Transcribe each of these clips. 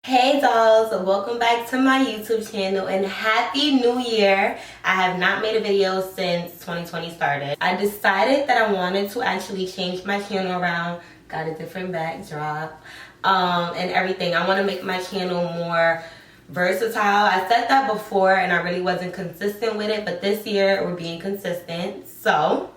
Hey dolls, welcome back to my YouTube channel and happy new year. I have not made a video since 2020 started. I decided that I wanted to actually change my channel around, got a different backdrop and everything. I want to make my channel more versatile. I said that before and I really wasn't consistent with it, but this year we're being consistent. So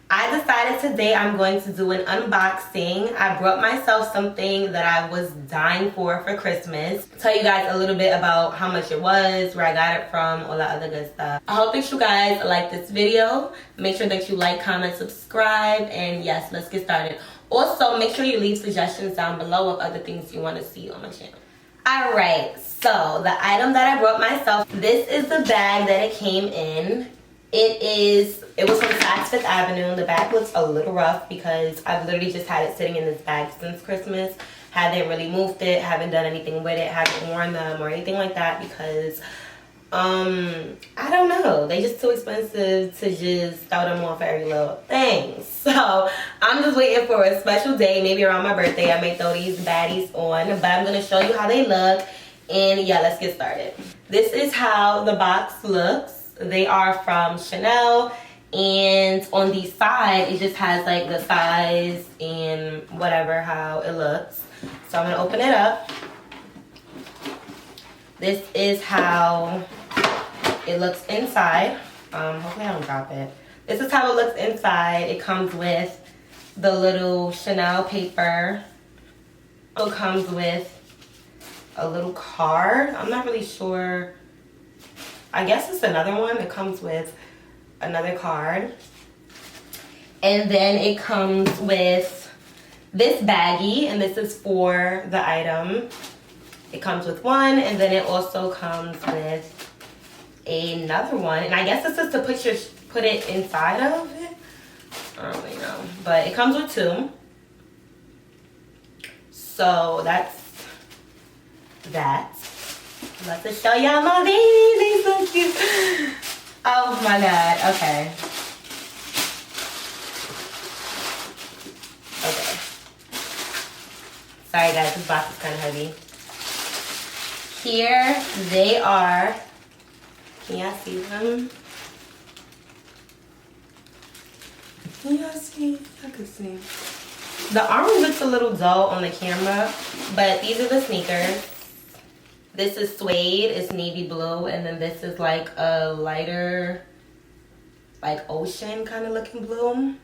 I decided today I'm going to do an unboxing. I brought myself something that I was dying for Christmas. Tell you guys a little bit about how much it was, where I got it from, all that other good stuff. I hope that you guys like this video. Make sure that you like, comment, subscribe, and yes, let's get started. Also, make sure you leave suggestions down below of other things you want to see on my channel. Alright, so the item that I brought myself, this is the bag that it came in. It was from Saks Fifth Avenue. The bag looks a little rough because I've literally just had it sitting in this bag since Christmas. Haven't really moved it, haven't done anything with it, haven't worn them or anything like that because, I don't know. They just too expensive to just throw them on for every little thing. So, I'm just waiting for a special day, maybe around my birthday. I may throw these baddies on, but I'm going to show you how they look. And yeah, let's get started. This is how the box looks. They are from Chanel, and on the side it just has like the size and whatever, how it looks. So I'm gonna open it up. This is how it looks inside. Hopefully I don't drop it. This is how it looks inside. It comes with the little Chanel paper. It comes with a little card. I'm not really sure. I guess it's another one. It comes with another card. And then it comes with this baggie, and this is for the item. It comes with one, and then it also comes with another one. And I guess this is to put it inside of it. I don't really know. But it comes with two. So that's that. Let's show y'all my babies. They're so cute. Oh my god. Okay. Okay. Sorry guys, this box is kind of heavy. Here they are. Can y'all see them? Can y'all see? I can see. The orange looks a little dull on the camera, but these are the sneakers. This is suede, it's navy blue, and then this is like a lighter, like ocean kind of looking blue.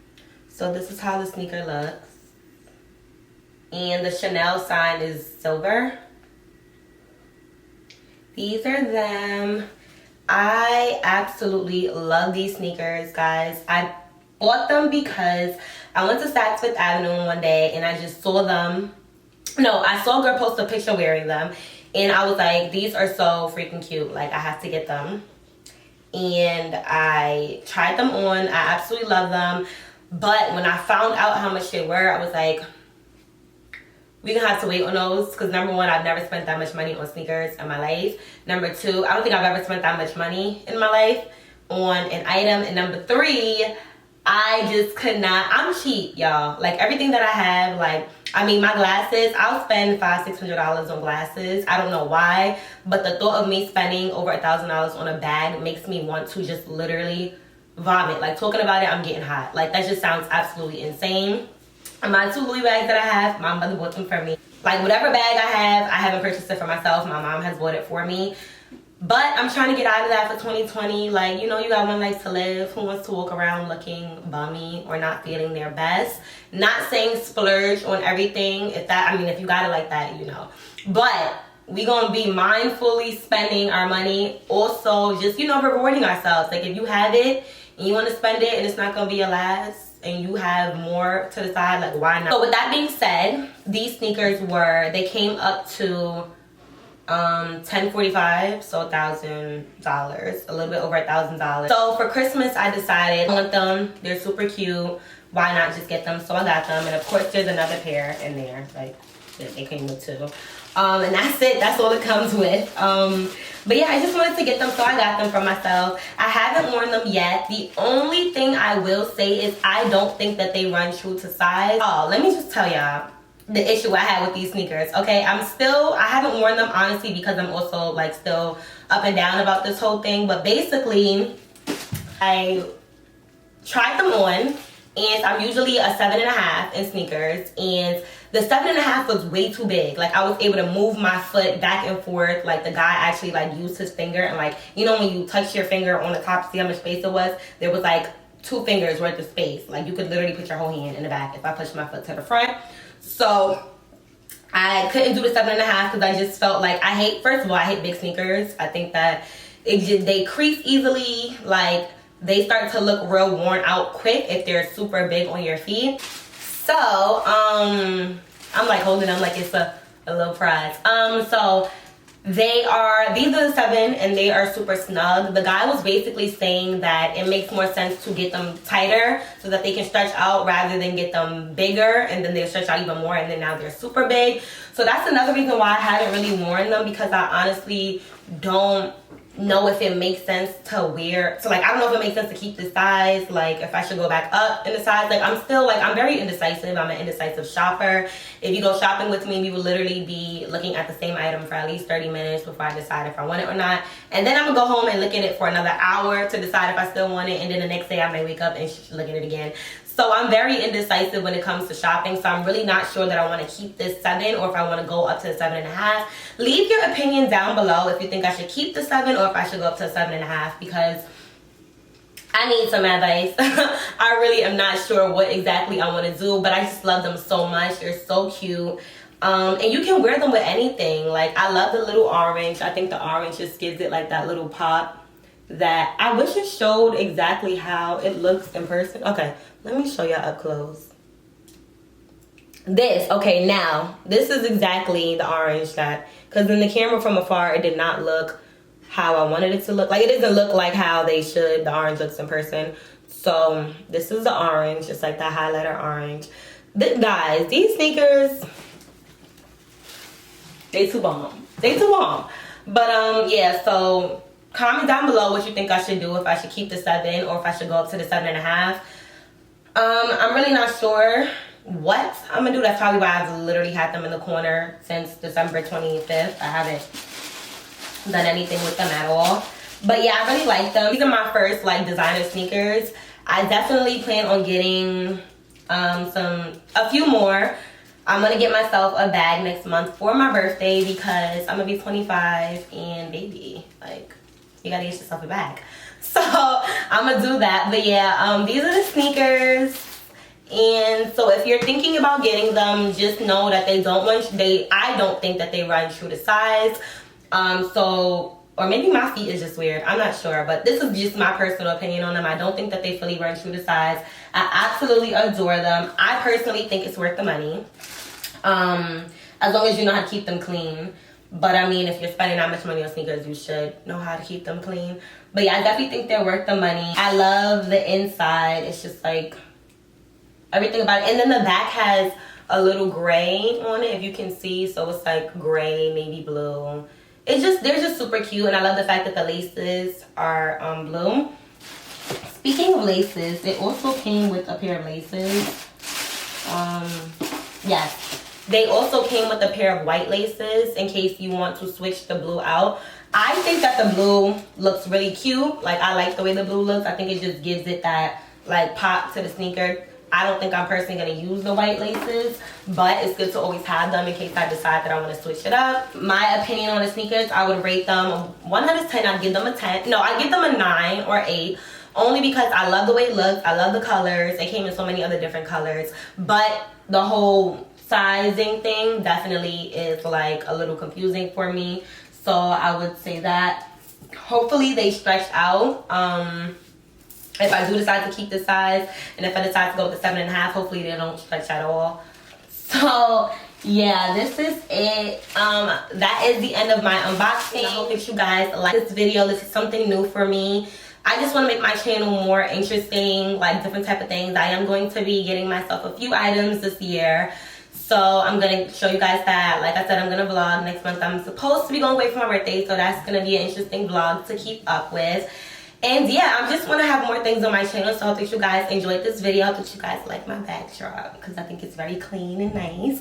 So this is how the sneaker looks. And the Chanel sign is silver. These are them. I absolutely love these sneakers, guys. I bought them because I went to Saks Fifth Avenue one day and I just saw them. No, I saw a girl post a picture wearing them. And I was like, these are so freaking cute. Like, I have to get them. And I tried them on. I absolutely love them. But when I found out how much they were, I was like, we're going to have to wait on those. Because number one, I've never spent that much money on sneakers in my life. Number two, I don't think I've ever spent that much money in my life on an item. And number three, I just could not. I'm cheap, y'all. Like, everything that I have, like, I mean, my glasses, I'll spend $500-$600 on glasses. I don't know why, but the thought of me spending over $1,000 on a bag makes me want to just literally vomit. Like, talking about it, I'm getting hot. Like, that just sounds absolutely insane. And my two Louis bags that I have, my mother bought them for me. Like, whatever bag I have, I haven't purchased it for myself. My mom has bought it for me. But I'm trying to get out of that for 2020. Like, you know, you got one life to live. Who wants to walk around looking bummy or not feeling their best? Not saying splurge on everything. If you got it like that, you know. But we gonna be mindfully spending our money. Also, just, you know, rewarding ourselves. Like, if you have it and you want to spend it and it's not gonna be your last and you have more to the side, like, why not? So with that being said, these sneakers they came up to $1,045, so $1,000, a little bit over $1,000. So for Christmas, I decided I want them. They're super cute. Why not just get them? So I got them, and of course, there's another pair in there. Like, they came with two. And that's it. That's all it comes with. But yeah, I just wanted to get them, so I got them for myself. I haven't worn them yet. The only thing I will say is I don't think that they run true to size. Oh, let me just tell y'all. the issue I had with these sneakers. Okay, I haven't worn them honestly because I'm also like still up and down about this whole thing. But basically, I tried them on, and I'm usually a 7.5 in sneakers, and the 7.5 was way too big. Like, I was able to move my foot back and forth. Like, the guy actually like used his finger, and like, you know, when you touch your finger on the top to see how much space it was, there was like 2 fingers worth of space. Like, you could literally put your whole hand in the back if I pushed my foot to the front. So I couldn't do the 7.5 because I just felt like first of all, I hate big sneakers. I think that they crease easily. Like, they start to look real worn out quick if they're super big on your feet. So I'm like holding them like it's a little prize. So these are the 7, and they are super snug. The guy was basically saying that it makes more sense to get them tighter so that they can stretch out rather than get them bigger and then they'll stretch out even more, and then now they're super big. So that's another reason why I haven't really worn them, because I honestly don't know if it makes sense to wear. So like, I don't know if it makes sense to keep the size, like if I should go back up in the size. Like, I'm very indecisive. I'm an indecisive shopper. If you go shopping with me, we will literally be looking at the same item for at least 30 minutes before I decide if I want it or not. And then I'm gonna go home and look at it for another hour to decide if I still want it, and then the next day I may wake up and look at it again. So I'm very indecisive when it comes to shopping. So I'm really not sure that I want to keep this 7 or if I want to go up to the 7.5. Leave your opinion down below if you think I should keep the 7 or if I should go up to 7.5, because I need some advice. I really am not sure what exactly I want to do, but I just love them so much. They're so cute. And you can wear them with anything. Like, I love the little orange. I think the orange just gives it like that little pop that I wish it showed exactly how it looks in person. Okay, let me show y'all up close. Okay, now this is exactly the orange that, because in the camera from afar it did not look how I wanted it to look. Like, it doesn't look like how the orange looks in person. So this is the orange, just like that highlighter orange. Guys, these sneakers, they too bomb. But yeah, so comment down below what you think I should do, if I should keep the 7 or if I should go up to the 7.5. I'm really not sure what I'm gonna do. That's probably why I've literally had them in the corner since December 25th. I haven't done anything with them at all. But yeah, I really like them. These are my first like designer sneakers. I definitely plan on getting a few more. I'm gonna get myself a bag next month for my birthday because I'm gonna be 25, and baby, like, you gotta get yourself a bag. So I'm gonna do that. But yeah, these are the sneakers. And so if you're thinking about getting them, just know that I don't think that they run true to size. Or maybe my feet is just weird. I'm not sure, but this is just my personal opinion on them. I don't think that they fully run true to size. I absolutely adore them. I personally think it's worth the money. As long as you know how to keep them clean. But I mean, if you're spending that much money on sneakers, you should know how to keep them clean. But yeah, I definitely think they're worth the money. I love the inside. It's just like everything about it. And then the back has a little gray on it, if you can see. So it's like gray, navy blue. They're just super cute. And I love the fact that the laces are blue. Speaking of laces, they also came with a pair of laces. Yes. They also came with a pair of white laces in case you want to switch the blue out. I think that the blue looks really cute. Like, I like the way the blue looks. I think it just gives it that like pop to the sneaker. I don't think I'm personally going to use the white laces, but it's good to always have them in case I decide that I want to switch it up. My opinion on the sneakers, I would rate them 1 out of 10. I'd give them a 10. No, I'd give them a 9 or 8. Only because I love the way it looks. I love the colors. It came in so many other different colors. But the whole sizing thing definitely is like a little confusing for me. So I would say that hopefully they stretch out. If I do decide to keep the size, and if I decide to go with the 7.5, hopefully they don't stretch at all. So yeah, this is it. That is the end of my unboxing. I hope that you guys like this video. This is something new for me. I just want to make my channel more interesting, like different type of things. I am going to be getting myself a few items this year. So I'm going to show you guys that. Like I said, I'm going to vlog next month. I'm supposed to be going away for my birthday, so that's going to be an interesting vlog to keep up with. And yeah, I just want to have more things on my channel, so I hope that you guys enjoyed this video. I hope you guys like my backdrop because I think it's very clean and nice.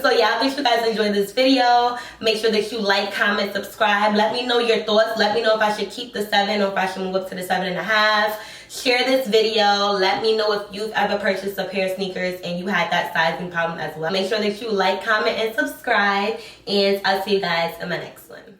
So yeah, I hope you guys enjoyed this video. Make sure that you like, comment, subscribe. Let me know your thoughts. Let me know if I should keep the 7 or if I should move up to the 7.5. Share this video. Let me know if you've ever purchased a pair of sneakers and you had that sizing problem as well. Make sure that you like, comment, and subscribe. And I'll see you guys in my next one.